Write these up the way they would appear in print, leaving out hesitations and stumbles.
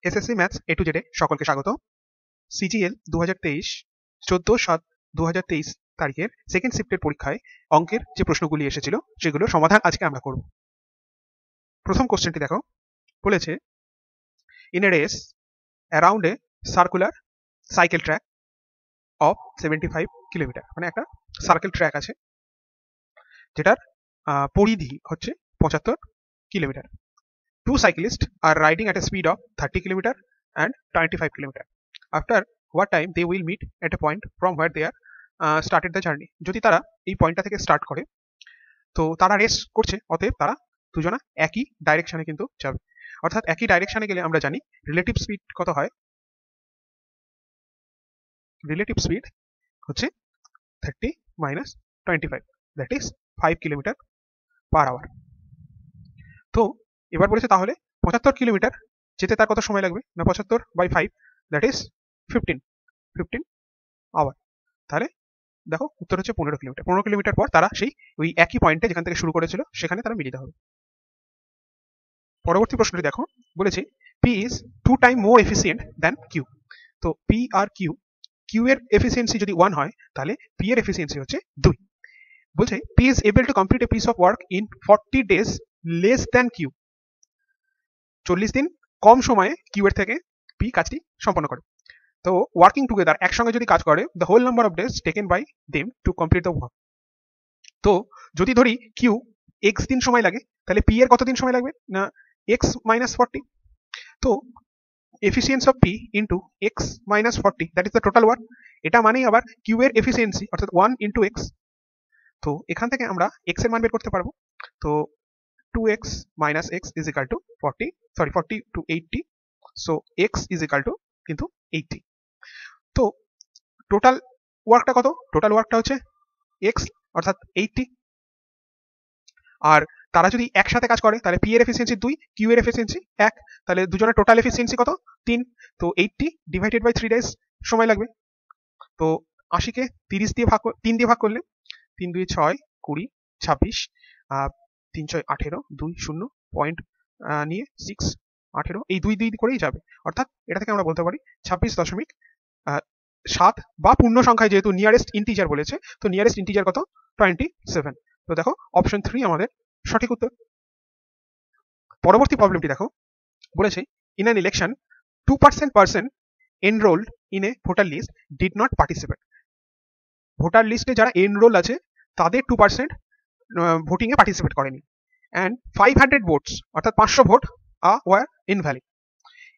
SSC maths এ two জেডে সকলকে স্বাগত। CGL 2023 14/7/2023 তারিখের সেকেন্ড শিফটের পরীক্ষায় অঙ্কের যে প্রশ্নগুলি এসেছিল সেগুলোর সমাধান আজকে আমরা করব। প্রথম কোশ্চেনটি দেখো, বলেছে in a race around A circular cycle track of 75 kilometre, মানে একটা সার্কেল ট্র্যাক আছে যেটার পরিধি হচ্ছে 75 kilometre. Two cyclists are riding at a speed of 30 km and 25 km. After what time they will meet at a point from where they are started the journey. যদি তারা এই পয়েন্টটা থেকে স্টার্ট করে, তো তারা রেস করছে, অতএব তারা দুজনা একই ডাইরেকশনে কিন্তু যাবে। অর্থাৎ একই ডাইরেকশনে গেলে আমরা জানি রিলেটিভ স্পিড কত হয়। রিলেটিভ স্পিড হচ্ছে 30 minus 25, দ্যাট ইজ 5 km/h। তো এবার বলেছে তাহলে 75 কিলোমিটার যেতে তার কত সময় লাগবে না, 75/5 দ্যাট ইজ 15 আওয়ার। তাহলে দেখো উত্তর হচ্ছে 15 কিলোমিটার। 15 কিলোমিটার পর তারা সেই ওই একই পয়েন্টে যেখান থেকে শুরু করেছিল সেখানে তারা মিলিত হবে। পরবর্তী প্রশ্নটি দেখো, বলেছে P is 2 time more efficient than Q. তো পি আর কিউ, কিউ এর এফিসিয়েন্সি যদি 1 হয় তাহলে পি এর এফিসিয়েন্সি হচ্ছে 2। বলছে P is able to complete a piece of work in 40 days less than Q. 40 দিন কম সময়ে কিউ এর থেকে পি কাজটি সম্পন্ন করে। তো ওয়ার্কিং টুগেদার, একসঙ্গে যদি কাজ করে, the whole number of days taken by them to complete the work. তো যদি ধরি কিউ এক্স দিন সময় লাগে, তাহলে পি এর কত দিন সময় লাগবে না এক্স মাইনাস 40। তো efficiency of P into x minus 40 that is the total work. এটা মানেই আবার কিউ এর এফিসিয়েন্সি অর্থাৎ 1 ইন্টু এক্স। তো এখান থেকে আমরা এক্স এর মান বের করতে পারবো। তো 2x minus x is equal to 40 to 80, so x is equal to কিন্তু 80। তো টোটাল ওয়ার্কটা কত? টোটাল ওয়ার্কটা হচ্ছে x অর্থাৎ 80। আর তারা যদি একসাথে কাজ করে তাহলে p এর এফিসিয়েন্সি 2, q এর এফিসিয়েন্সি 1, তাহলে দুজনের টোটাল এফিসিয়েন্সি কত? 3। তো 80 ডিভাইডেড বাই 3 ডেজ সময় লাগবে। তো 80 কে 30 দিয়ে ভাগ 3 দিয়ে ভাগ করলে 3 2 6 20 26, 3 6 18, 2 0 পয়েন্ট নিয়ে 6 18, এই 2 2 করেই যাবে। অর্থাৎ এটা থেকে আমরা বলতে পারি 26.7, বা পূর্ণ সংখ্যায় যেহেতু নিয়ারেস্ট ইন্টিজার বলেছে, তো নিয়ারেস্ট ইন্টিজার কত? 27। তো দেখো অপশন 3 আমাদের সঠিক উত্তর। পরবর্তী প্রবলেমটি দেখো, বলেছে in an election 2% person enrolled in a voter list did not participate. Voter লিস্টে যারা এনরোল আছে তাদের 2% ভোটিং এ পার্টিসিপেট করেনি। অ্যান্ড 500 ভোটস অর্থাৎ 500 ভোট ওয়ার ইনভ্যালিড।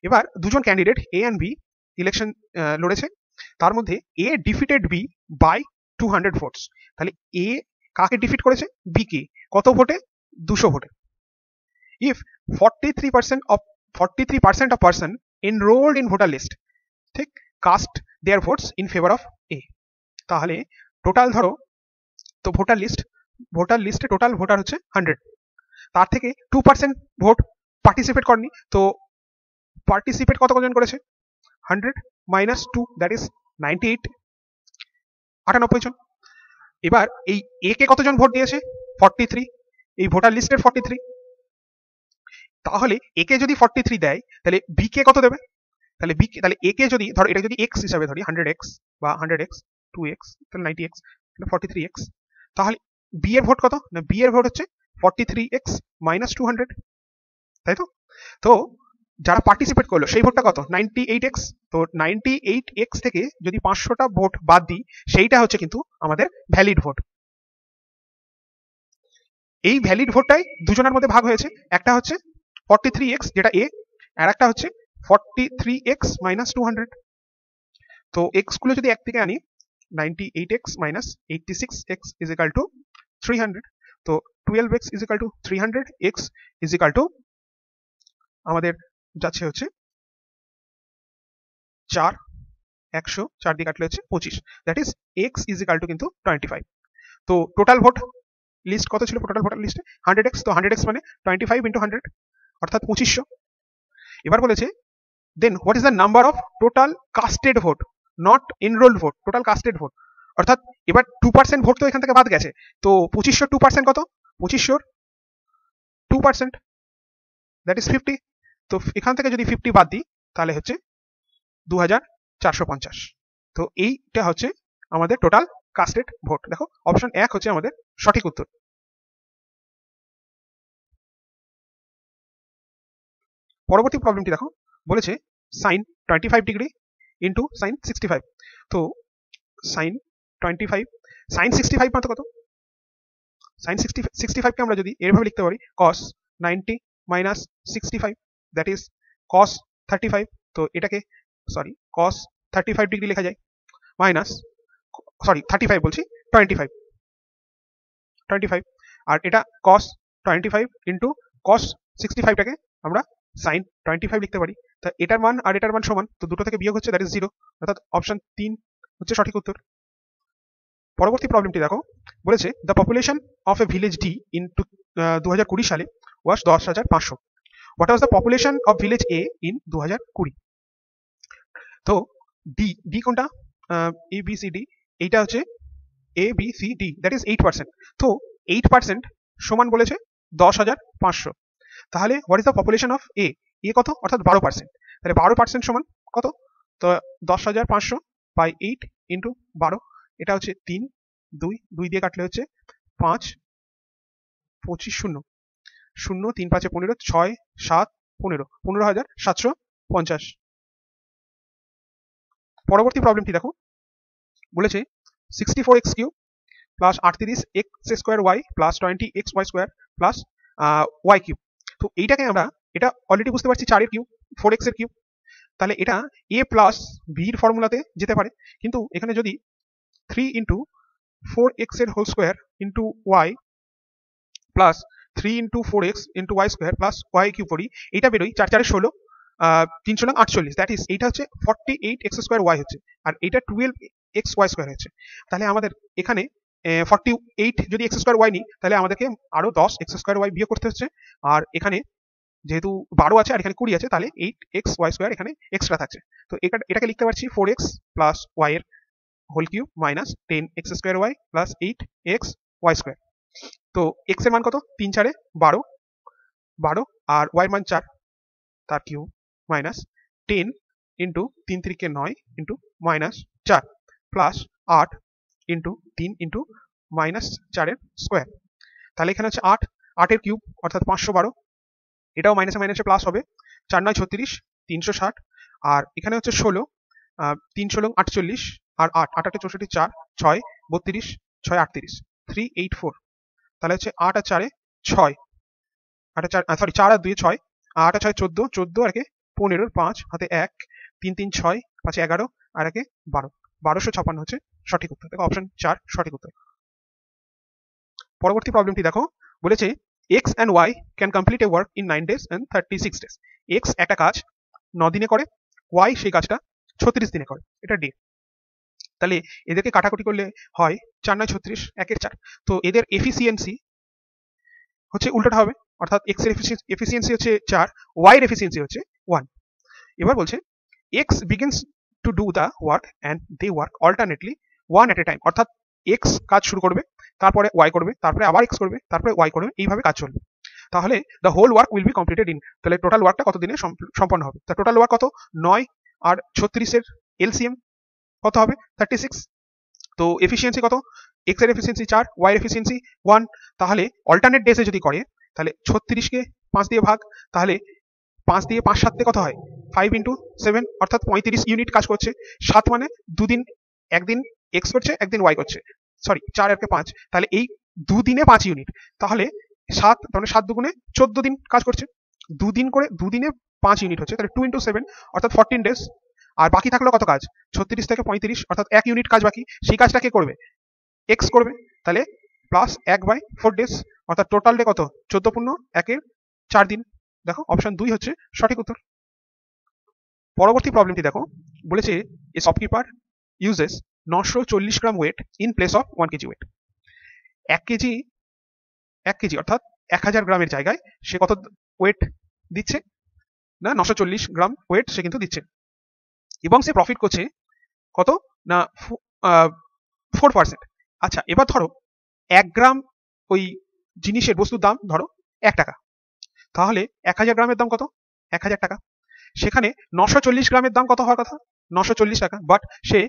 এবার দুজন candidate A and B election লড়েছে, তার মধ্যে A defeated B by 200 votes. তাহলে এ কাকে ডিফিট করেছে? বি কে। কত ভোটে? 200 ভোটে। If 43% of person enrolled in voter list ঠিক cast their votes in favour of A. তাহলে টোটাল ধরো, তো ভোটার লিস্টে টোটাল ভোটার হচ্ছে 100, তার থেকে 2% ভোট পার্টিসিপেট করেনি। তো পার্টিসিপেট কতজন করেছে? 100 মাইনাস 2 দ্যাট ইজ 98, 98 জন। এবার এই এ কে কতজন ভোট দিয়েছে? 43, এই ভোটার লিস্টের 43। তাহলে এ কে যদি 43 দেয় তাহলে বি কে কত দেবে? তাহলে বি কে, তাহলে এ কে যদি ধরো এটা যদি এক্স হিসাবে ধরি 100x বা 100x 2x তাহলে 90x, তাহলে 43x। তাহলে বি এর ভোট কত? না বি এর ভোট হচ্ছে 43x মাইনাস 200, তাই তো? তো যারা পার্টিসিপেট করলো সেই ভোটটা কত? 98x। তো 98x থেকে যদি 500টা ভোট বাদ দিই, সেইটা হচ্ছে কিন্তু আমাদের ভ্যালিড ভোট। এই ভ্যালিড ভোটটাই দুজনের মধ্যে ভাগ হয়েছে, একটা হচ্ছে 43x যেটা এ, আর একটা হচ্ছে 43x মাইনাস 200। তো x গুলো যদি এক থেকে আনি, 98x minus 86x is equal to 300। তো 12x is equal to 300, x is equal to আমাদের যাচ্ছে হচ্ছে 4, 100 4 দিয়ে কাটলে হচ্ছে 25, that is x is equal to কিন্তু 25। তো টোটাল ভোট লিস্ট কত ছিল? টোটাল ভোটার লিস্টে 100x, তো 100x মানে 25 ইন্টু 100 অর্থাৎ 2500। এবার বলেছে then what is the number of total casted vote, not enrolled vote, total casted vote. অর্থাৎ এবার 2% ভোট তো এখান থেকে বাদ গেছে, তো 2500 2% কত? 2500 2% দ্যাট ইজ 50। তো এখান থেকে যদি 50 বাদ দিই তাহলে হচ্ছে 2450। তো এইটা হচ্ছে আমাদের টোটাল কাস্টেড ভোট। দেখো অপশন 1 হচ্ছে আমাদের সঠিক উত্তর। পরবর্তী প্রবলেমটি দেখো, বলেছে sin 25 ডিগ্রি ইন্টু sin 65। তো sin 25 sin 65 মানে কত? sin 65 কে আমরা যদি এভাবে লিখতে পারি cos 90 minus 65, that is cos 35। তো এটাকে cos 35 ডিগ্রি লেখা যায় মাইনাস 35 বলছি 25 আর এটা cos 25 ইন্টু cos 65 টাকে আমরা sin 25 লিখতে পারি। তা এটার মান আর এটার মান সমান, তো দুটো থেকে বিয়োগ হচ্ছে, দ্যাট ইজ 0, অর্থাৎ অপশন 3 হচ্ছে সঠিক উত্তর। পরবর্তী প্রবলেমটি দেখো, বলেছে the population of a village D in 2020 সালে ওয়াজ 10,500। What was the population of village A in 2020? তো ডি কোনটা? এ বি সি ডি, এইটা হচ্ছে A B C D, that is 8%। তো 8% সমান বলেছে 10,500। তাহলে what is the population of A? A কত? অর্থাৎ 12%। তাহলে 12% সমান কত? তো 10,500 বাই 8 ইন্টু 12, এটা হচ্ছে 3, 2 দিয়ে কাটলে হচ্ছে 5, 25, 0, 0, 3 5 15, 6 7 15, 15,750। পরবর্তী প্রবলেমটি দেখো, বলেছে 64x cube plus 38x square Y plus 20x Y square plus Y cube. তো এইটাকে আমরা, এটা অলরেডি বুঝতে পারছি 4 এর কিউব, 4x এর কিউব, তাহলে এটা a প্লাস বির ফর্মুলাতে যেতে পারে। কিন্তু এখানে যদি 3 ইন্টু 4x এর whole square into Y plus 3 into 4x into Y square plus Y cube করি, এটা বেরোই 4 4 16, 3 16 48, দ্যাট ইজ এইটা হচ্ছে 48x স্কোয়ার ওয়াই হচ্ছে, আর এটা 12x ওয়াই স্কোয়ার হচ্ছে। তাহলে আমাদের এখানে 48 যদি x স্কোয়ার ওয়াই নিই, তাহলে আমাদেরকে আরো 10x স্কোয়ার ওয়াই বিয়োগ করতে হচ্ছে। আর এখানে যেহেতু 12 আছে আর এখানে 20 আছে, তাহলে 8x ওয়াই স্কোয়ার এখানে এক্সট্রা থাকছে। তো এটাকে লিখতে পারছি 4x প্লাস ওয়াই এর whole cube minus 10x square Y plus 8x Y square. তো x এর মান কত? 3 4 12, আর y এর মান 4, তার কিউব মাইনাস 10 ইন্টু 3 3 কে 9 into minus 4 plus 8 into 3 into minus 4 এর স্কোয়ার। তাহলে এখানে হচ্ছে 8 এর কিউব অর্থাৎ 512, এটাও মাইনাসে মাইনাসে প্লাস হবে, 4 9 36, 360, আর এখানে হচ্ছে 16, 3 16 48, আর 8 8 8 64, 4 6 32, 6 38, 384। তাহলে হচ্ছে 8 আর 4 এ 6, 8 আর 4 সরি 4 আর 2 6, 8 আর 6 14, 14 আর 15, 5 হাতে 1, 3 3 6, 5 11 আর 12, 1256 হচ্ছে সঠিক উত্তর। দেখো অপশন 4 সঠিক উত্তর। পরবর্তী প্রবলেমটি দেখো, বলেছে x and y can complete a work in 9 days and 36 days। x একটা কাজ 9 দিনে করে, y সেই কাজটা 36 দিনে করে, এটা ডে। তাহলে এদেরকে কাটাকুটি করলে হয় 4 9 36, 1 এর 4। তো এদের এফিসিয়েন্সি হচ্ছে উল্টোটা হবে, অর্থাৎ x এর এফিসিয়েন্সি হচ্ছে 4, y এর এফিসিয়েন্সি হচ্ছে 1। এবার বলছে x begins to do the work and they work alternately one at a time, অর্থাৎ x কাজ শুরু করবে, তারপরে y করবে, তারপরে আবার x করবে, তারপরে y করবে, এইভাবে কাজ চলবে। তাহলে the whole work will be completed in, তাহলে টোটাল ওয়ার্কটা কত দিনে সম্পন্ন হবে? তা টোটাল ওয়ার্ক কত? 9 আর 36 এর এলসিএম কত হবে? 36। তো এফিসিয়েন্সি কত? x এর এফিসিয়েন্সি 4, y এর এফিসিয়েন্সি 1। তাহলে অল্টারনেট ডেজে যদি করে, তাহলে 36 কে 5 দিয়ে ভাগ, তাহলে 5 দিয়ে 5 7 কত হয়? 5 ইন্টু 7, অর্থাৎ 35 ইউনিট কাজ করছে। 7 মানে দুদিন, একদিন x করছে, একদিন y করছে, সরি 4 আর 5, তাহলে এই দুদিনে 5 ইউনিট। তাহলে 7, তাহলে 7 দুগুণে 14 দিন কাজ করছে, দুদিন করে, দুদিনে 5 ইউনিট হচ্ছে, তাহলে 2 ইন্টু 7 অর্থাৎ 14 ডেজ। আর বাকি থাকলো কত কাজ? 36 থেকে 35, অর্থাৎ 1 ইউনিট কাজ বাকি, সেই কাজটা কে করবে? x করবে, তাহলে প্লাস 1/4 ডেজ, অর্থাৎ টোটাল ডে কত? 14 পূর্ণ 1 এর 4 দিন। দেখো অপশন 2 হচ্ছে সঠিক উত্তর। পরবর্তী প্রবলেমটি দেখো, বলেছে a shopkeeper uses 940 gram weight in place of 1 KG weight. 1 KG অর্থাৎ 1000 গ্রামের জায়গায় সে কত ওয়েট দিচ্ছে? না 940 গ্রাম ওয়েট সে কিন্তু দিচ্ছে, এবং সে প্রফিট করছে কত? না 4%। আচ্ছা, এবার ধরো 1 গ্রাম ওই জিনিসের বস্তুর দাম ধরো 1 টাকা, তাহলে 1000 গ্রামের দাম কত? 1000 টাকা। সেখানে 940 গ্রামের দাম কত হওয়ার কথা? 940 টাকা। বাট সে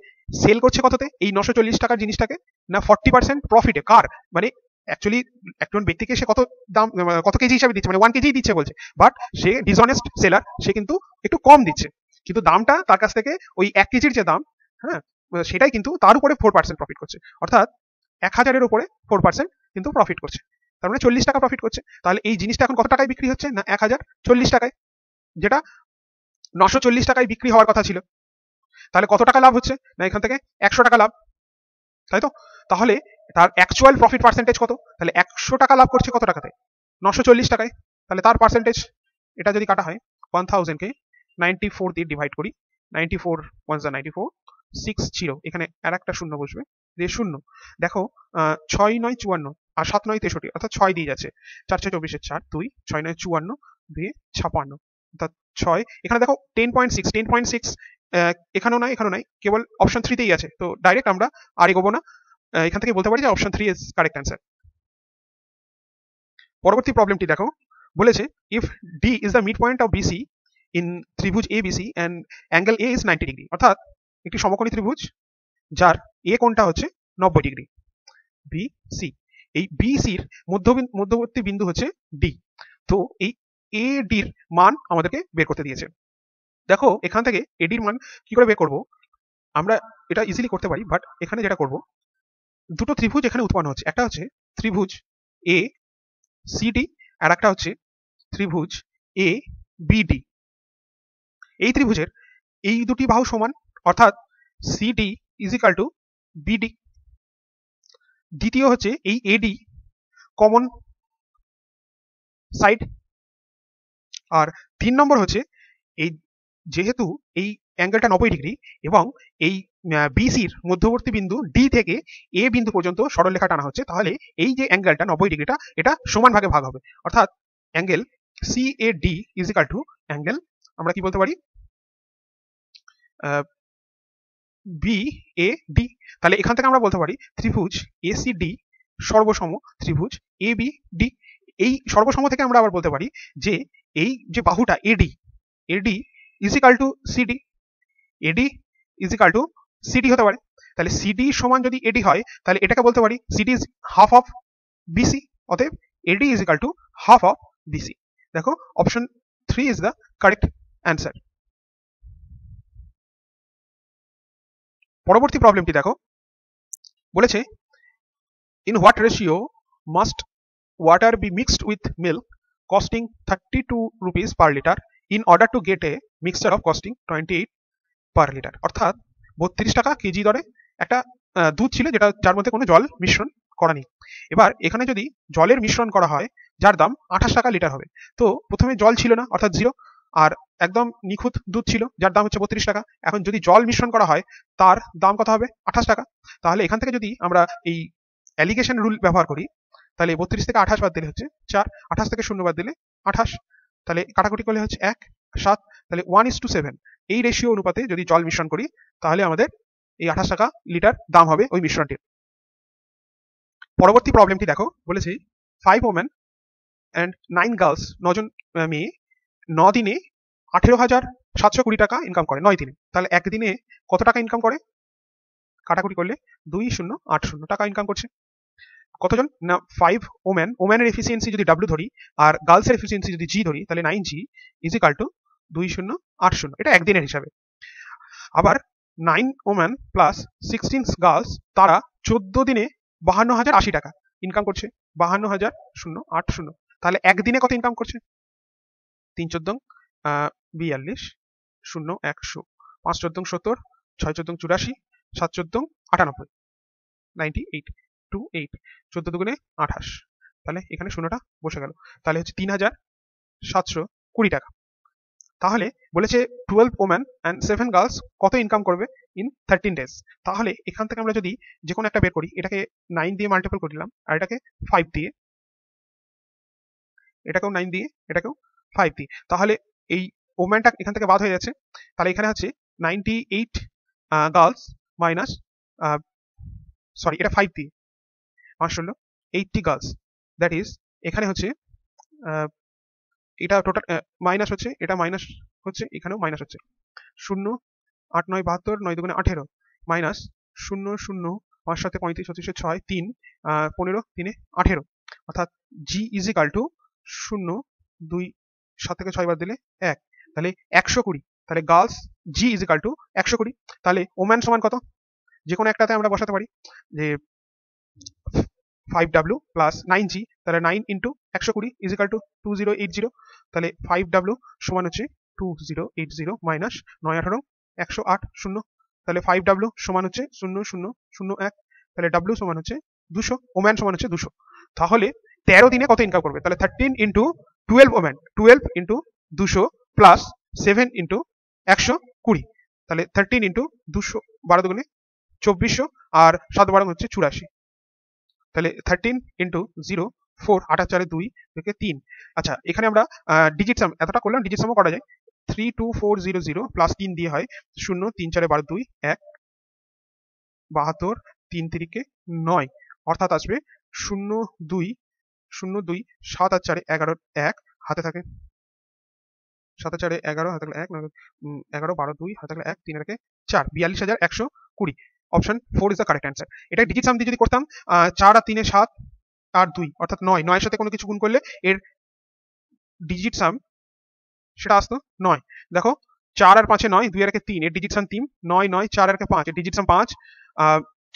সেল করছে কততে এই 940 টাকার জিনিসটাকে? না 40% প্রফিটে। কার? মানে অ্যাকচুয়ালি একজন ব্যক্তিকে সে কত দাম, কত কেজি হিসাবে দিচ্ছে, মানে 1 কেজি দিচ্ছে বলছে, বাট সে ডিসঅনেস্ট সেলার, সে কিন্তু একটু কম দিচ্ছে, কিন্তু দামটা তার কাছ থেকে ওই 1 কেজির যে দাম, হ্যাঁ, সেটাই কিন্তু তার উপরে 4% প্রফিট করছে। অর্থাৎ 1000-এর উপরে 4% কিন্তু প্রফিট করছে, তার মানে 40 টাকা প্রফিট করছে। তাহলে এই জিনিসটা এখন কত টাকায় বিক্রি হচ্ছে? না 1040 টাকায়, যেটা 940 টাকায় বিক্রি হওয়ার কথা ছিল। তাহলে কত টাকা লাভ হচ্ছে? না এখান থেকে 100 টাকা লাভ, তাই তো? তাহলে তার অ্যাকচুয়াল প্রফিট পার্সেন্টেজ কত? তাহলে 100 টাকা লাভ করছে কত টাকাতে? 940 টাকায়। তাহলে তার পার্সেন্টেজ, এটা যদি কাটা হয় 1000 কে 94 দিয়ে ডিভাইড করি, 94 ওয়ান্স 94 60, এখানে আর একটা শূন্য বসবে, দিয়ে শূন্য। দেখো 6 9 54 আর 7 9 63, অর্থাৎ 6 দিয়ে যাচ্ছে, 4 6 24 4 2, 6 9 54 দিয়ে 56, অর্থাৎ 6। এখানে দেখো 10.6 10.6, এখানেও নাই, এখানেও নাই, কেবল অপশন 3 তেই আছে। তো ডাইরেক্ট আমরা আর এগোবো না, এখান থেকে বলতে পারি যে অপশন 3 ইজ কারেক্ট অ্যান্সার। পরবর্তী প্রবলেমটি দেখো, বলেছে if D is the mid point of BC in ত্রিভুজ A BC and angle A is 90 degree, অর্থাৎ একটি সমকোণী ত্রিভুজ যার এ কোণটা হচ্ছে 90 ডিগ্রি, বি সি। এই বি সির মধ্যবর্তী বিন্দু হচ্ছে ডি। তো এই এ ডির মান আমাদেরকে বের করতে দিয়েছে। দেখো এখান থেকে এডির মান কি করে বের করব? আমরা এটা ইজিলি করতে পারি, বাট এখানে যেটা করব, দুটো ত্রিভুজ এখানে উৎপন্ন হচ্ছে, একটা হচ্ছে ত্রিভুজ এ সিডি আর একটা হচ্ছে ত্রিভুজ এ বিডি। এই ত্রিভুজের এই দুটি বাহু সমান, অর্থাৎ CD is equal to BD. দ্বিতীয় হচ্ছে এই এডি কমন সাইড। আর 3 নম্বর হচ্ছে এই, যেহেতু এই অ্যাঙ্গেলটা 90 ডিগ্রি এবং এই বিসির মধ্যবর্তী বিন্দু ডি থেকে এ বিন্দু পর্যন্ত সরলরেখা টানা হচ্ছে, তাহলে এই যে অ্যাঙ্গেলটা 90 ডিগ্রিটা, এটা সমান ভাগে ভাগ হবে, অর্থাৎ angle C A D is equal to angle, আমরা কি বলতে পারি, বি এ ডি। তাহলে এখান থেকে আমরা বলতে পারি ত্রিভুজ এ সি ডি সর্বসম ত্রিভুজ এ বি ডি। এই সর্বসম থেকে আমরা আবার বলতে পারি যে এই যে বাহুটা AD, AD is equal to CD, AD is equal to CD হতে পারে। তাহলে সিডি সমান যদি এডি হয়, তাহলে এটাকে বলতে পারি CD is half of BC, অতএব AD is equal to half of BC. দেখো option 3 is the correct answer. পরবর্তী প্রবলেমটি দেখো, বলেছে in what ratio must water be mixed with milk costing 32 rupees per liter in order to get a mixture of costing 28 per liter, অর্থাৎ 32 টাকা KG দরে একটা দুধ ছিল, যেটা যার মধ্যে কোনো জল মিশ্রণ করা নেই। এবার এখানে যদি জলের মিশ্রণ করা হয়, যার দাম 28 টাকা লিটার হবে। তো প্রথমে জল ছিল না, অর্থাৎ জিরো, আর একদম নিখুঁত দুধ ছিল যার দাম হচ্ছে 32 টাকা। এখন যদি জল মিশ্রণ করা হয়, তার দাম কত হবে? 28 টাকা। তাহলে এখান থেকে যদি আমরা এই অ্যালিগেশন রুল ব্যবহার করি, তাহলে 32 থেকে 28 বাদ দিলে হচ্ছে 4, 28 থেকে 0 বাদ দিলে 28, তাহলে কাটাকুটি করলে হচ্ছে 1 7, তাহলে 1:7 এই রেশিও অনুপাতে যদি জল মিশ্রণ করি, তাহলে আমাদের এই 28 টাকা লিটার দাম হবে ওই মিশ্রণটির। পরবর্তী প্রবলেমটি দেখো, বলেছে 5 women and 9 girls, 9 জন মেয়ে 9 দিনে 18,720 টাকা ইনকাম করে 9 দিনে। তাহলে একদিনে কত টাকা ইনকাম করে? কাটাকুটি করলে 2080 টাকা ইনকাম করছে। কতজন? না 5 ওম্যান, ওম্যানের এফিসিয়েন্সি যদি ডাব্লিউ ধরি আর গার্লসের এফিসিয়েন্সি যদি জি ধরি, তাহলে 9G ইজ ইকাল টু 2080, এটা একদিনের হিসাবে। আবার 9 ওম্যান প্লাস 16 গার্লস, তারা 14 দিনে 52,080 টাকা ইনকাম করছে, 52,080। তাহলে একদিনে কত ইনকাম করছে? 3 14 42 0 100, 5 14 70, 6 14 84, 7 14 98, 98 28, 14 দুগুণে 28, তাহলে এখানে শূন্যটা বসে গেল, তাহলে হচ্ছে 3,720 টাকা। তাহলে বলেছে 12 ওম্যান অ্যান্ড 7 গার্লস কত ইনকাম করবে ইন 13 ডেজ। তাহলে এখান থেকে আমরা যদি যে কোনো একটা বের করি, এটাকে 9 দিয়ে মাল্টিপল করে দিলাম, আর এটাকে 5 দিয়ে, এটাকেও 9 দিয়ে, এটাকেও 5 দিয়ে, তাহলে এই ওম্যানটা এখান থেকে বাদ হয়ে যাচ্ছে। তাহলে এখানে হচ্ছে 98 গার্লস মাইনাস, সরি এটা 5 দিয়ে, 5 ষোলো 80 গার্লস, দ্যাট ইজ এখানে হচ্ছে এটা টোটাল মাইনাস হচ্ছে, এটা মাইনাস হচ্ছে, এখানেও মাইনাস হচ্ছে। 0 8 9 72 9 2 18 মাইনাস 0 0 5 7 35 25 6 3 15 3 18, অর্থাৎ জি ইজ ইকাল টু 0 2 7 থেকে 6 বাদ দিলে 1, তাহলে 120। তাহলে girls G is equal two 120। তাহলে ওম্যান সমান কত? যে কোনো একটাতে আমরা বসাতে পারি যে 5W প্লাস 9G, তাহলে 9 ইন্টু 120 ইজ ইকাল টু 2080। তাহলে 5W সমান হচ্ছে 2080 মাইনাস 9 18 108 0, তাহলে 5W সমান হচ্ছে 0001, তাহলে W সমান হচ্ছে 200, ওম্যান সমান হচ্ছে 200। তাহলে 13 দিনে কত ইনকাম করবে? তাহলে 13 into 12 woman, 12 into 200 plus 7 into 120, তাহলে 13 ইন্টু 200 12 দুগুণে 2400 আর 7 12 হচ্ছে 84, তাহলে 13 ইন্টু 0 4 8 4 2 থেকে 3। আচ্ছা, এখানে আমরা ডিজিট সাম এতটা করলাম, ডিজিট সামও করা যায়। 32400 প্লাস 3 দিয়ে হয় 0 3 4 12 2 1 72 3 3 9, অর্থাৎ আসবে 0 2 0 2 7 আর 4 11 1 হাতে থাকে 7 আর 4 11 হাতে থাকলে 1 11 12 2 হাতে থাকলে 1 3 আর 4 42120। Option 4 is the correct answer. এটা ডিজিট সাম দিয়ে যদি করতাম 4 আর 3 7 আর 2 অর্থাৎ 9, 9 এর সাথে কোনো কিছু গুণ করলে এর ডিজিট সাম সেটা আসতো 9। দেখো 4 আর 5 9, 2 আর 3, এর ডিজিট সাম 3, 9 9 4 আর 5, এর ডিজিট সাম 5,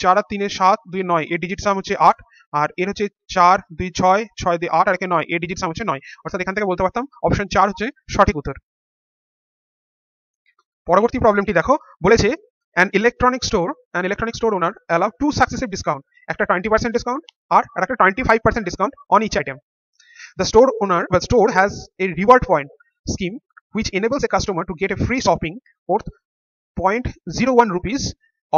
4 আর 3 7 2 9, এর ডিজিট সাম হচ্ছে 8, আর এর হচ্ছে 4 2 6 6 2 8 আর 9, এর ডিজিট সাম হচ্ছে 9। অর্থাৎ এখান থেকে বলতে পারতাম অপশন 4 হচ্ছে সঠিক উত্তর। পরবর্তী প্রবলেমটি দেখো, বলেছে an electronic store owner allow two successive discount, একটা 20% discount আর একটা 25% discount on each item. The store has a reward point scheme which enables a customer to get a free shopping worth 0.01 rupees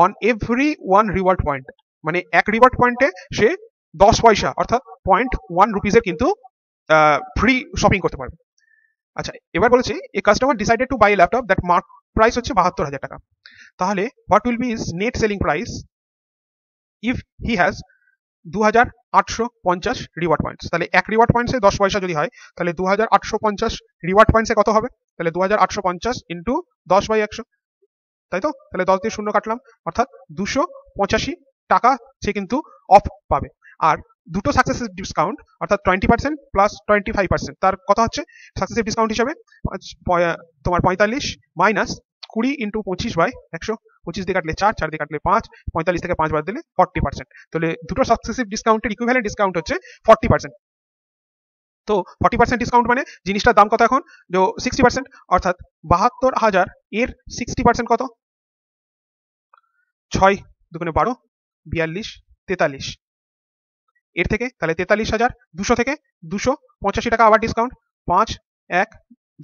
on every one reward point, মানে এক reward পয়েন্টে সে 10 পয়সা অর্থাৎ 0.1 রুপিসের কিন্তু free shopping করতে পারবে। আচ্ছা, এবার বলেছে a customer decided to buy a laptop that mark price হচ্ছে 72,000 টাকা। তাহলে what will be his net selling price if he has 2850 reward points? তাহলে এক রিওয়ার্ড পয়েন্টসে 10 পয়সা যদি হয়, তাহলে 2850 রিওয়ার্ড পয়েন্টসে কত হবে? তাহলে 2850 ইন্টু 10/100, তাই তো? তাহলে 10 দিয়ে শূন্য কাটলাম, অর্থাৎ 285 টাকা সে কিন্তু অফ পাবে। আর দুটো সাকসেসিভ ডিসকাউন্ট অর্থাৎ 20% প্লাস 25%, তার কথা হচ্ছে সাকসেসিভ ডিসকাউন্ট হিসাবে তোমার 45 মাইনাস 20 ইন্টু 25/100, 25 দিয়ে কাটলে 4, 4 দিয়ে কাটলে 5, 45 থেকে 5 বাদ দিলে 40%। তাহলে দুটো সাকসেসিভ ডিসকাউন্টের ইকুইভ্যালেন্ট ডিসকাউন্ট হচ্ছে 40%। তো 40% ডিসকাউন্ট মানে জিনিসটার দাম কত এখন? 60%, অর্থাৎ 72,000 এর 60% কত? 6 দুগুণে 12 42 43, এর থেকে তাহলে 43,200 থেকে 285 টাকা আবার ডিসকাউন্ট, 5 1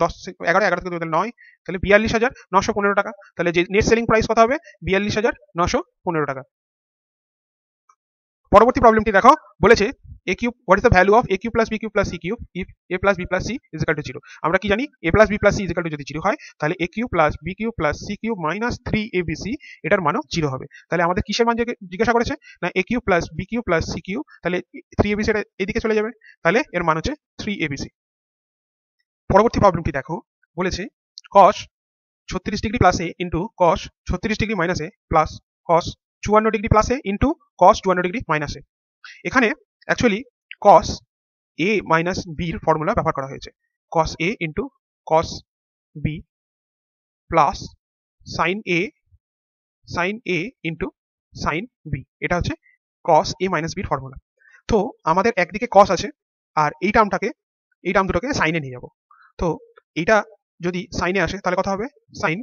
10 11 11 থেকে 9, তাহলে 42,915 টাকা। তাহলে যে নেট সেলিং প্রাইস কত হবে? 42,915 টাকা। পরবর্তী প্রবলেমটি দেখো, বলেছে a cube, what is the value of a cube plus b cube plus c cube if a plus b plus c is equal to 0? আমরা কি জানি a plus b plus c is equal to যদি 0 হয়, তাহলে a cube plus b cube plus c cube minus 3abc এটার মানও 0 হবে। তাহলে আমাদের কিসের মান জিজ্ঞাসা করেছে? না a cube plus b cube plus c cube, তাহলে 3abc এটা এদিকে চলে যাবে, তাহলে এর মান হচ্ছে 3abc। পরবর্তী প্রবলেমটি দেখো, বলেছে cos 36 degree plus a into cos 36 degree minus a plus cos 54 degree plus a into cos 54 degree minus a। এখানে actually cos a minus b এর ফর্মুলা ব্যবহার করা হয়েছে, cos a into cos b plus sin a into sin b, এটা হচ্ছে cos a minus b এর formula. তো আমাদের একদিকে cos আছে আর এই টার্ম দুটোকে সাইনে নিয়ে যাব। তো এইটা যদি সাইনে আসে তাহলে কত হবে? sin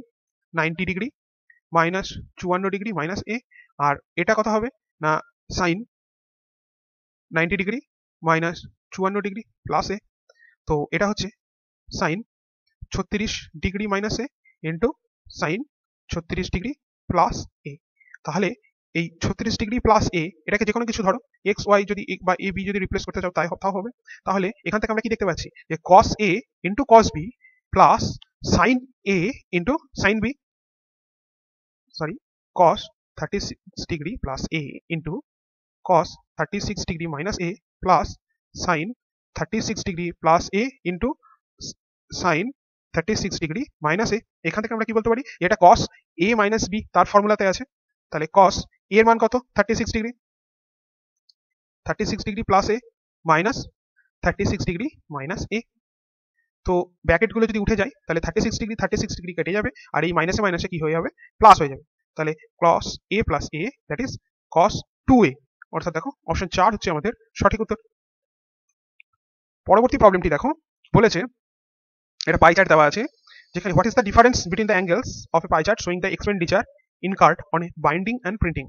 90 degree minus 54 degree minus a, আর এটা কত হবে? না sin 90 degree minus 54 degree plus a। তো এটা হচ্ছে sin 36 degree minus a into sin 36 degree plus a। তাহলে এই 36 ডিগ্রি প্লাস a এটাকে যে কোনো কিছু ধরো এক্স ওয়াই যদি বা এ বি যদি রিপ্লেস করতে চাও তাও হবে। তাহলে এখান থেকে আমরা কি দেখতে পাচ্ছি যে cos a into cos b plus sin a into sin b, sorry cos 36 degree plus a into cos 36 degree minus a plus sin 36 degree plus a into sin 36 degree minus a, এখান থেকে আমরা কি বলতে পারি এটা cos a minus b তার ফর্মুলাতে আছে, তাহলে cos a এর মান কত 36 ডিগ্রি, 36 ডিগ্রি প্লাস এ মাইনাস 36 ডিগ্রি মাইনাস এ। তো ব্র্যাকেট গুলো যদি উঠে যায় তাহলে 36 ডিগ্রি কেটে যাবে, আর এই মাইনাসে মাইনাসে কি হয়ে যাবে প্লাস হয়ে যাবে, তাহলে cos a plus a that is cos 2a, অর্থাৎ দেখো অপশন 4 হচ্ছে আমাদের সঠিক উত্তর। পরবর্তী প্রবলেমটি দেখো, বলেছে এটা পাই চার্ট দেওয়া আছে, যেখানে what is the difference between the angles of A pie chart showing the expenditure incurred on a binding and printing.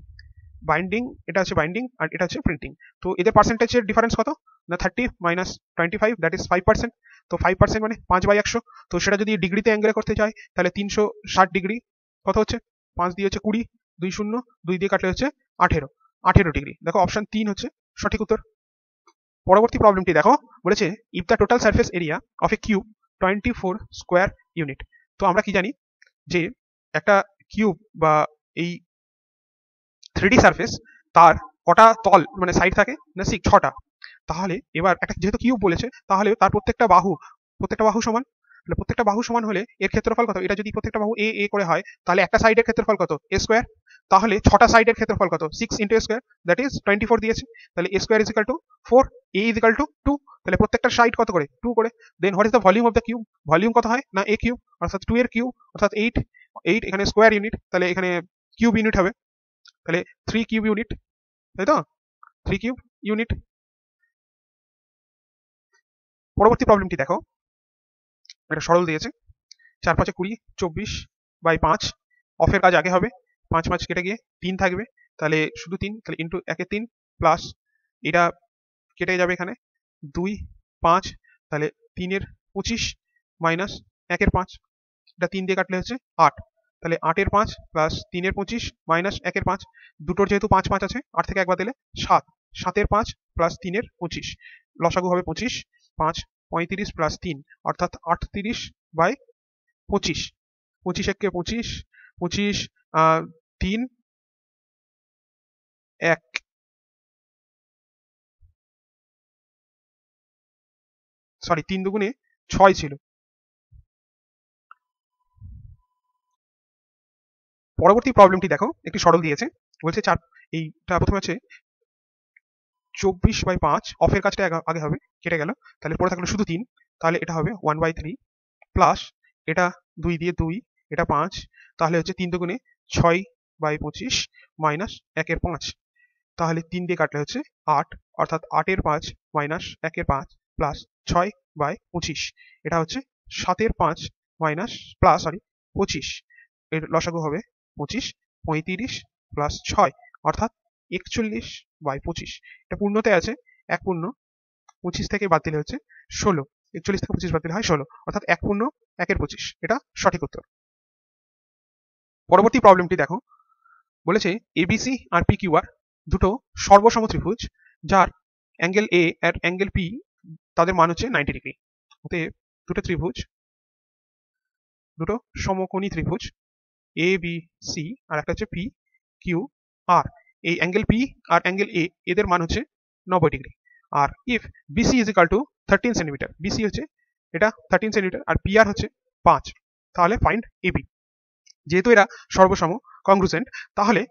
Binding এটা হচ্ছে বাইন্ডিং আর এটা হচ্ছে প্রিন্টিং, তো এদের পার্সেন্টেজের ডিফারেন্স কত না 30 মাইনাস 25 দ্যাট ইজ 5%, তো 5% মানে 5/100, তো সেটা যদি ডিগ্রিতে অ্যাঙ্গেলে করতে চাই তাহলে 360 ডিগ্রি কত হচ্ছে 5 দিয়ে হচ্ছে 20, 2 শূন্য 2 দিয়ে কাটলে হচ্ছে 18 ডিগ্রি, দেখো অপশন 3 হচ্ছে সঠিক উত্তর। পরবর্তী প্রবলেমটি দেখো, বলেছে if the total surface area of A cube 24 square unit. তো আমরা কি জানি যে একটা কিউব বা এই 3D সারফেস তার কটা তল মানে সাইড থাকে না 6টা, তাহলে এবার একটা যেহেতু কিউব বলেছে তাহলে তার প্রত্যেকটা বাহু সমান, তাহলে প্রত্যেকটা বাহু সমান হলে এর ক্ষেত্রফল কত, এটা যদি প্রত্যেকটা বাহু এ করে হয় তাহলে একটা সাইডের ক্ষেত্রফল কত এ স্কোয়ার, তাহলে 6টা সাইডের ক্ষেত্রফল কত 6 into a square that is 24 দিয়েছে, তাহলে a square is equal to 4, a is equal to 2, তাহলে প্রত্যেকটা সাইড কত করে 2 করে। Then what is the volume of the cube, volume কত হয় না এ কিউব, অর্থাৎ 2 এর কিউব অর্থাৎ 8 এখানে স্কোয়ার ইউনিট, তাহলে এখানে কিউব ইউনিট হবে, তাহলে 3 কিউব ইউনিট, তাই তো 3 কিউব ইউনিট। পরবর্তী প্রবলেমটি দেখো, এটা সরল দিয়েছে 4 5 20 24/5, অফের কাজ আগে হবে, 5 5 কেটে গিয়ে 3 থাকবে, তাহলে শুধু 3, তাহলে ইন্টু 1 3 প্লাস এটা কেটে যাবে এখানে 2 5, তাহলে 3 এর 25 মাইনাস 1 এর 5, এটা 3 দিয়ে কাটলে হচ্ছে 8, তাহলে 8 এর 5 প্লাস 3 এর 25 মাইনাস 1 এর 5, দুটোর যেহেতু 5 5 আছে 8 থেকে একবার দিলে 7, 7 এর 5 প্লাস 3 এর 25, লসাগু হবে 25, 5 35 প্লাস 3 অর্থাৎ 38/25, 25 একে 25, 25 3 1, সরি 3 দুগুণে 6 ছিল। পরবর্তী প্রবলেমটি দেখো, একটি সরল দিয়েছে, বলছে এইটা প্রথমে আছে 24/5, অফের কাজটা আগে হবে কেটে গেল, তাহলে পরে থাকলো শুধু 3, তাহলে এটা হবে 1/3 প্লাস এটা 2 দিয়ে 2, এটা 5, তাহলে হচ্ছে 3 দুগুণে 6/25 মাইনাস 1 এর 5, তাহলে 3 দিয়ে কাটলে হচ্ছে 8, অর্থাৎ 8 এর 5 মাইনাস 1 এর 5 প্লাস 6/25, এটা হচ্ছে 7 এর 5 মাইনাস প্লাস 25, এর লসাগু হবে 25, 35 প্লাস 6 অর্থাৎ 41/25, এটা পূর্ণতে আছে 1 পূর্ণ 25 থেকে বাদ দিলে হচ্ছে 16, 41 থেকে 25 বাদ দিলে হয় 16, অর্থাৎ 1 পূর্ণ 1 এর 25, এটা সঠিক উত্তর। পরবর্তী প্রবলেমটি দেখো, বলেছে এবিসি আর পিকিউআর দুটো সর্বসম ত্রিভুজ, যার অ্যাঙ্গেল এ আর অ্যাঙ্গেল পি তাদের মান হচ্ছে 90 ডিগ্রি, অতএব দুটো সমকোণী ত্রিভুজ এ বি সি আর একটা হচ্ছে পি কিউ আর, এই অ্যাঙ্গেল পি আর অ্যাঙ্গেল এ এদের মান হচ্ছে 90 ডিগ্রি, আর if BC is equal to 13 centimetre, BC হচ্ছে এটা 13 সেন্টিমিটার আর পি আর হচ্ছে 5, তাহলে ফাইন্ড এবি। যেহেতু এরা সর্বসম কংগ্রুসেন্ট, তাহলে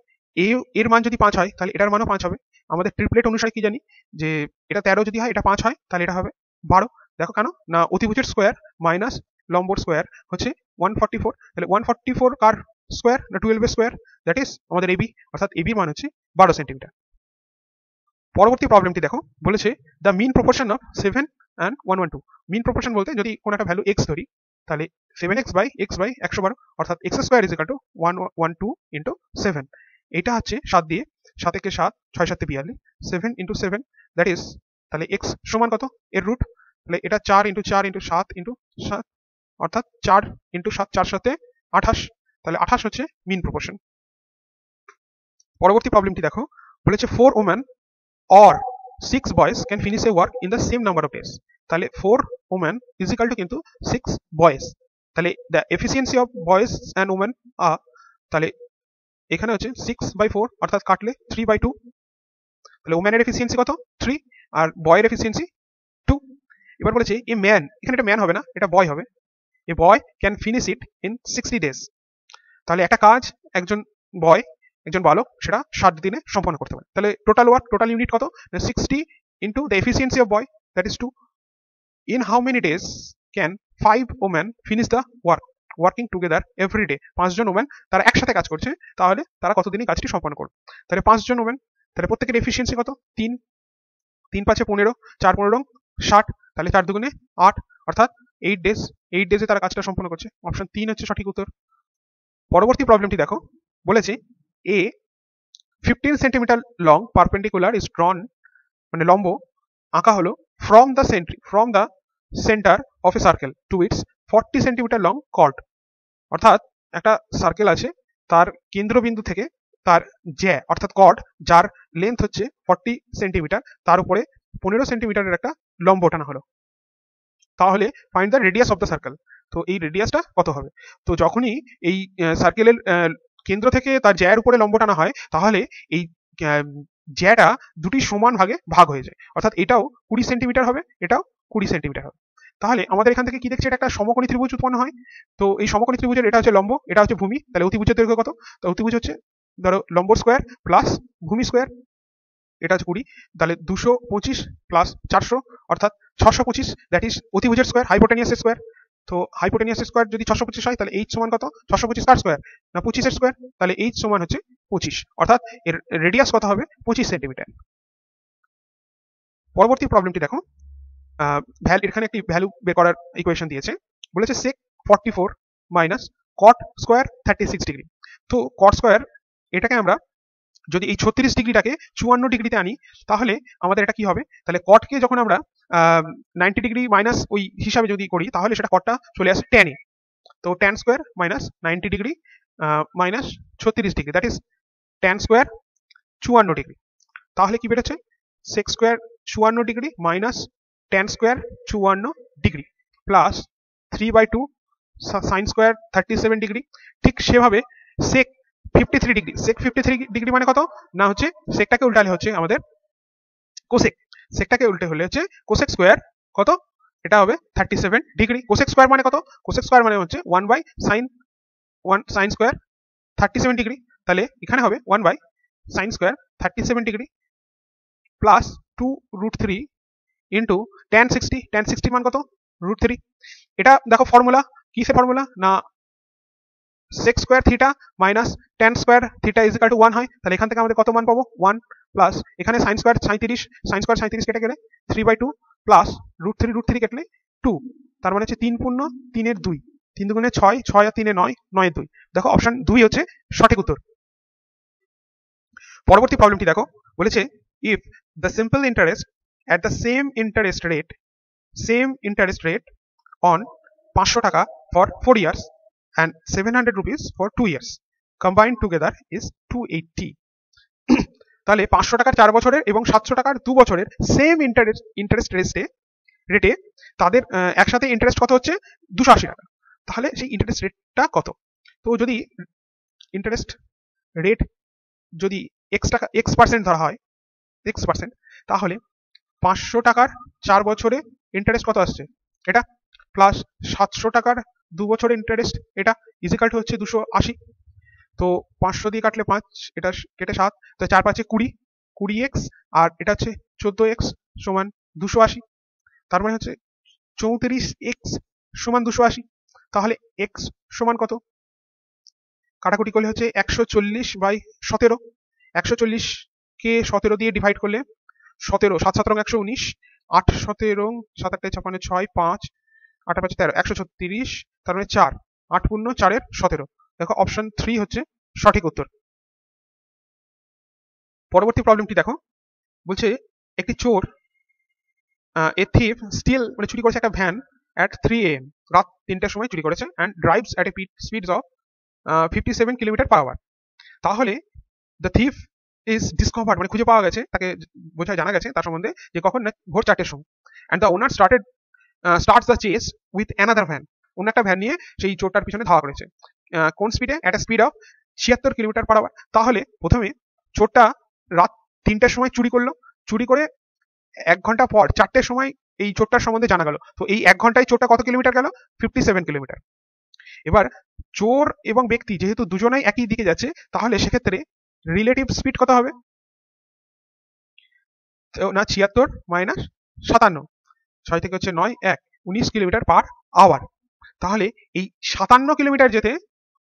এর মান যদি 5 হয় তাহলে এটার মানও 5 হবে। আমাদের ট্রিপলেট অনুসারে কি জানি যে এটা 13 যদি হয় এটা 5 হয় তাহলে এটা হবে 12, দেখো কেন না অতিভুজের স্কোয়ার মাইনাস লম্বর স্কোয়ার হচ্ছে 144, তাহলে 144 কার স্কোয়ার না 12 এর স্কোয়ার দ্যাট ইজ আমাদের এবি, অর্থাৎ এবি মান হচ্ছে 12 সেন্টিমিটার। পরবর্তী প্রবলেমটি দেখো, বলেছে the mean proportion of 7 and 112, mean proportion বলতে যদি কোনো একটা ভ্যালু x ধরি তাহলে 7x/112, অর্থাৎ x square is equal to 112 into 7, এটা হচ্ছে 7 দিয়ে 7 একে 7 6 7 42, 7 ইন্টু 7 দ্যাট ইজ, তাহলে x সমান কত এর রুট, তাহলে এটা 4 ইন্টু 4 ইন্টু 7 ইন্টু 7, অর্থাৎ 4 ইন্টু 7 4 7 28, তাহলে 28 হচ্ছে মিন প্রপোর্শন। পরবর্তী প্রবলেমটি দেখো, বলেছে 4 women or 6 boys can finish a work in the same number of days, তাহলে 4 women is equal to কিন্তু 6 boys, তাহলে the efficiency of boys and women are, তাহলে এখানে হচ্ছে 6/4 অর্থাৎ কাটলে 3/2, তাহলে ওম্যানের এফিসিয়েন্সি কত 3 আর বয়ের এফিসিয়েন্সি 2। এবার বলেছে এ ম্যান, এখানে এটা ম্যান হবে না এটা বয় হবে, a boy can finish it in 60 days। তাহলে একটা কাজ একজন বালক সেটা 60 দিনে সম্পন্ন করতে পারে। তাহলে টোটাল ইউনিট কত? 60 into the efficiency of boy, that is 2। In how many days can 5 women finish the working together every day? 5 জন ওমেন তারা একসাথে কাজ করছে, তাহলে তারা কতদিনই কাজটি সম্পন্ন করবে? তাহলে 5 জন ওমেন, তাহলে প্রত্যেকের এফিসিয়েন্সি কত? 3, 3 5 15, 4 15 60, তাহলে 4 দুগুণে 8, অর্থাৎ 8 ডেজে তারা কাজটা সম্পন্ন করছে। অপশন 3 হচ্ছে সঠিক উত্তর। পরবর্তী প্রবলেমটি দেখো, বলেছে a 15 centimetre long perpendicular is drawn, মানে লম্ব আঁকা হলো from the centre of a circle to its 40 centimetre long chord. অর্থাৎ একটা সার্কেল আছে, তার কেন্দ্রবিন্দু থেকে তার অর্থাৎ কর্ড যার লেন্থ হচ্ছে 40 সেন্টিমিটার, তার উপরে 15 সেন্টিমিটারের একটা লম্ব টানা হলো। তাহলে find the radius of the circle. তো এই রেডিয়াসটা কত হবে? তো যখনই এই সার্কেলের কেন্দ্র থেকে তার জ্যার উপরে লম্ব টানা হয়, তাহলে এই জ্যাটা দুটি সমান ভাগে ভাগ হয়ে যায়, অর্থাৎ এটাও 20 সেন্টিমিটার হবে, এটাও 20 সেন্টিমিটার হবে। তাহলে আমাদের এখান থেকে কি দেখছি, এটা একটা সমকোণী ত্রিভুজ উৎপন্ন হয়। তো এই সমকোণী ত্রিভুজের এটা হচ্ছে লম্ব, এটা হচ্ছে ভূমি, তাহলে অতিভুজের দৈর্ঘ্য কত? তো অতিভুজ হচ্ছে ধরো লম্ব স্কোয়ার প্লাস ভূমি স্কোয়ার, এটা হচ্ছে 20, তাহলে 225 প্লাস 400 অর্থাৎ 625, দ্যাট ইজ অতিভুজের স্কোয়ার, হাইপোটেনিয়াসের স্কোয়ার। তো হাইপোটেনিয়াসের স্কোয়ার যদি 625 হয়, তাহলে এইচ সমান কত? 625 কার স্কোয়ার না 25 এর স্কোয়ার, তাহলে এইচ সমান হচ্ছে 25, অর্থাৎ এর রেডিয়াস কত হবে? 25 সেন্টিমিটার। পরবর্তী প্রবলেমটি দেখো, এখানে একটি ভ্যালু বের করার ইকুয়েশন দিয়েছে, বলেছে sec 44 minus cot square 36 degree. তো cot স্কোয়ার এটাকে আমরা যদি এই 36 ডিগ্রিটাকে 54 ডিগ্রিতে আনি, তাহলে আমাদের এটা কি হবে? তাহলে কটকে যখন আমরা 90 ডিগ্রি মাইনাস ওই হিসাবে যদি করি, তাহলে সেটা কটটা চলে আসে ট্যানে। তো tan square minus 90 degree minus 36 degree, that is tan square 54 degree. তাহলে কি বেরোচ্ছে? Sec square 54 degree minus tan square 54 degree plus 3/2 sine square 37 degree. ঠিক সেভাবে সেক 53 ডিগ্রি, সেক 53 ডিগ্রি মানে কত না, হচ্ছে সেকটাকে উল্টালে হচ্ছে আমাদের কোসেক, সেকটাকে উল্টে হলে হচ্ছে কোসেক স্কোয়ার কত? এটা হবে 37 ডিগ্রি। কোসেক স্কোয়ার মানে কত? কোসেক স্কোয়ার মানে হচ্ছে 1/sin স্কোয়ার 37 ডিগ্রি, তাহলে এখানে হবে 1/sin square 37 degree plus 2√3 into tan 60 মান কত? √3। এটা দেখো ফর্মুলা, কিসের ফর্মুলা না sec square theta minus tan square theta is equal to 1 হয়, তাহলে এখান থেকে আমাদের কত মান পাবো? 1 প্লাস এখানে sin স্কোয়ার 37 কেটে গেলে 3/2 প্লাস √3 কেটলে 2, তার মানে হচ্ছে 3 পূর্ণ 3 এর 2, 3 দুগুণে 6, 6 আর 3 এ 9, 9 এর 2। দেখো অপশন 2 হচ্ছে সঠিক উত্তর। পরবর্তী প্রবলেমটি দেখো, বলেছে if the simple interest at the same interest rate on 500 টাকা for 4 years and 700 rupees for 2 years combined together is 280। তাহলে 500 টাকার 4 বছরের এবং 700 টাকার 2 বছরের সেম ইন্টারেস্ট রেটে তাদের একসাথে ইন্টারেস্ট কত হচ্ছে? 280 টাকা। তাহলে সেই ইন্টারেস্ট রেটটা কত? তো যদি ইন্টারেস্ট রেট যদি x% ধরা হয়, x%, তাহলে 500 টাকার 4 বছরে ইন্টারেস্ট কত আসছে? এটা প্লাস 700 টাকার 2 বছরের ইন্টারেস্ট এটা ইজ ইকুয়াল টু হচ্ছে 280। তো 500 দিয়ে কাটলে 5, এটা কেটে 7, তো 4 5 20x, আর এটা হচ্ছে 14x সমান 280, তার মানে হচ্ছে 34x সমান 280। তাহলে x সমান কত? কাটাকুটি করলে হচ্ছে 140/17, 140 কে 17 দিয়ে ডিভাইড করলে 17, 7 7 119, 8 17 7 8 56 6 5 8 5 13, 136, তার মানে 4, 8 পূর্ণ 4 এর 17। দেখো অপশন 3 হচ্ছে সঠিক উত্তর। পরবর্তী প্রবলেমটি দেখো, বলছে একটি চোর এ থিফ স্টিল মানে চুরি করেছে একটা ভ্যান at 3 AM, রাত 3টার সময় চুরি করেছে, and drives at a speed of 57 km/h। তাহলে দ্য থিফ ইজ ডিসকভার্ড মানে খুঁজে পাওয়া গেছে, তাকে বোঝায় জানা গেছে তার সম্বন্ধে যে কখন না ভোর 4টের সময়, and the owner starts the chase with another van, অন্য একটা ভ্যান নিয়ে সেই চোরটার পিছনে ধাওয়া করেছে কোন স্পিডে? at a speed of 76 km/h। তাহলে প্রথমে চোরটা রাত 3টার সময় চুরি করলো, চুরি করে 1 ঘন্টা পর 4টের সময় এই চোরটার সম্বন্ধে জানা গেল। তো এই 1 ঘন্টায় চোরটা কত কিলোমিটার গেল? 57 কিলোমিটার। এবার চোর এবং ব্যক্তি যেহেতু দুজনেই একই দিকে যাচ্ছে, তাহলে সেক্ষেত্রে রিলেটিভ স্পিড কত হবে? না 76 মাইনাস 57, 6 থেকে হচ্ছে 9 1 19 কিলোমিটার পার আওয়ার। তাহলে এই 57 কিলোমিটার যেতে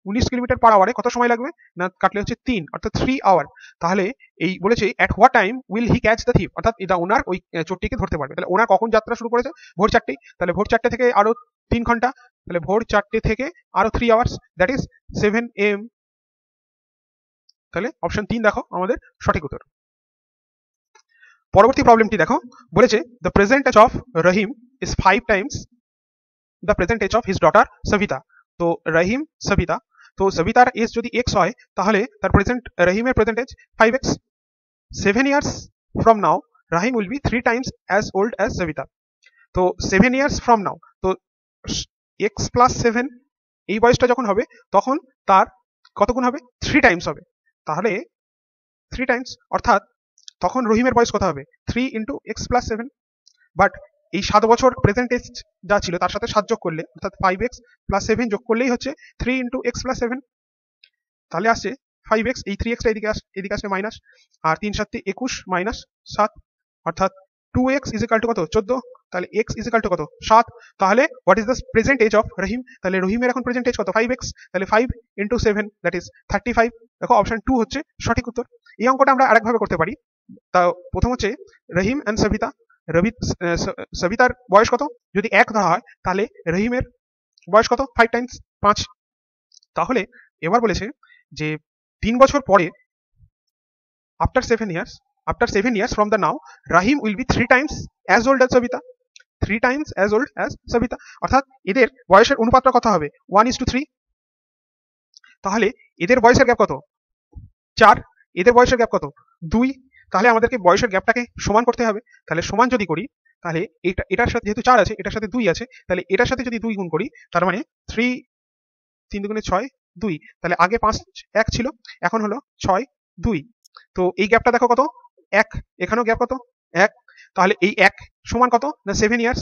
19 কিলোমিটার পার আওয়ারে কত সময় লাগবে? না কাটলে হচ্ছে 3, অর্থাৎ 3 আওয়ার। তাহলে এই বলেছে at what time will he catch the thief, অর্থাৎ এটা ওনার ওই চোরটিকে ধরতে পারবে। তাহলে ওনার কখন যাত্রা শুরু করেছে? ভোর 4টেই। তাহলে ভোর 4টে থেকে আরো 3 ঘন্টা, তাহলে ভোর 4টে থেকে আরো 3 আওয়ার্স, দ্যাট ইজ 7 AM। তাহলে অপশন 3 দেখো আমাদের সঠিক উত্তর। পরবর্তী প্রবলেমটি দেখো, বলেছে the present age of Rahim is 5 times the present age of his daughter Savita. তো রহিম সবিতা, তো সবিতার এজ যদি x হয়, তাহলে তার রহিমের present age 5x। 7 years from now Rahim will be 3 times as old as Savita. তো 7 ইয়ার্স ফ্রম নাও, তো x প্লাস 7 এই বয়সটা যখন হবে, তখন তার কত গুণ হবে? 3 টাইমস হবে। তাহলে 3 টাইমস, অর্থাৎ তখন রহিমের বয়স কত হবে? 3 ইন্টু এক্স প্লাস 7। বাট এই 7 বছর প্রেজেন্ট এজ যা ছিল তার সাথে 7 যোগ করলে, অর্থাৎ 5x প্লাস 7 যোগ করলেই হচ্ছে 3 ইন্টু এক্স প্লাস 7। তাহলে আসছে 5x, এই 3xটা এদিকে আসলে মাইনাস, আর 3 7 21 মাইনাস 7, অর্থাৎ 2x ইজ ইকুয়াল টু কত? 14। তাহলে x ইজ ইকুয়াল টু কত? 7। তাহলে what is the present age of Rahim? তাহলে রহিমের এখন প্রেজেন্ট এজ কত? 5x। তাহলে 5 ইন্টু 7 দ্যাট ইজ 35। দেখো অপশন 2 হচ্ছে সঠিক উত্তর। এই অঙ্কটা আমরা আরেকভাবে করতে পারি। তা প্রথম হচ্ছে রহিম অ্যান্ড সবিতা, সবিতার বয়স কত? যদি 1 ধরা হয়, তাহলে রহিমের বয়স কত? 5 টাইমস 5। তাহলে এবার বলেছে যে 3 বছর পরে, after 7 years from the now Rahim will be 3 times as old as Savita. 3 times as old as Savita, অর্থাৎ এদের বয়সের অনুপাতটা কত হবে? 1:3। তাহলে এদের বয়সের গ্যাপ কত? 4। এদের বয়সের গ্যাপ কত? 2। তাহলে আমাদেরকে বয়সের গ্যাপটাকে সমান করতে হবে। তাহলে সমান যদি করি, তাহলে এটার সাথে যেহেতু 4 আছে, এটার সাথে 2 আছে, তাহলে এটার সাথে যদি 2 গুণ করি, তার মানে 3 3 দুগুণে 6 2। তাহলে আগে 5 1 ছিল, এখন হলো 6 2। তো এই গ্যাপটা দেখো কত? 1। এখানেও গ্যাপ কত? 1। তাহলে এই 1 সমান কত? না 7 ইয়ার্স।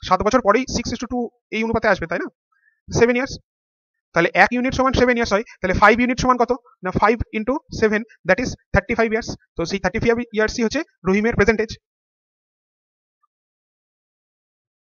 7 বছর পরেই 6:2 এই অনুপাতে আসবে, তাই না? 7 ইয়ার্স। তাহলে 1 ইউনিট সমান 7 ইয়ার্স হয়, তাহলে 5 ইউনিট সমান কত? না 5 ইন্টু 7 দ্যাট ইজ 35 ইয়ার্স। তো সেই 35 ইয়ার্সই হচ্ছে রহিমের প্রেজেন্ট এজ।